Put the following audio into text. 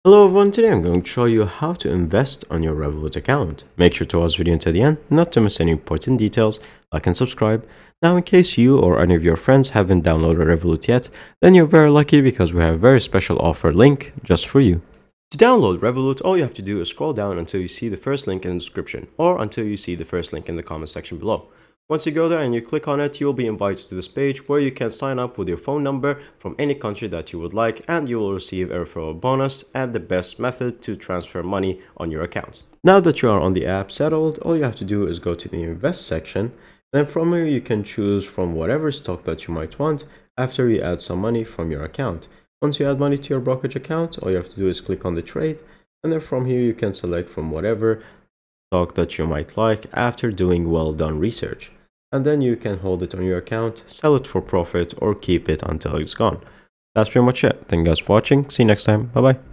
Hello everyone, today I'm going to show you how to invest on your Revolut account. Make sure to watch the video until the end, not to miss any important details, like and subscribe. Now in case you or any of your friends haven't downloaded Revolut yet, then you're very lucky because we have a very special offer link just for you. To download Revolut, all you have to do is scroll down until you see the first link in the description, or until you see the first link in the comment section below. Once you go there and you click on it, you'll be invited to this page where you can sign up with your phone number from any country that you would like, and you will receive a referral bonus and the best method to transfer money on your account. Now that you are on the app settled, all you have to do is go to the invest section. Then from here you can choose from whatever stock that you might want after you add some money from your account. Once you add money to your brokerage account, all you have to do is click on the trade, and then from here you can select from whatever stock that you might like after doing well done research. And then you can hold it on your account, sell it for profit, or keep it until it's gone. That's pretty much it. Thank you guys for watching. See you next time. Bye bye.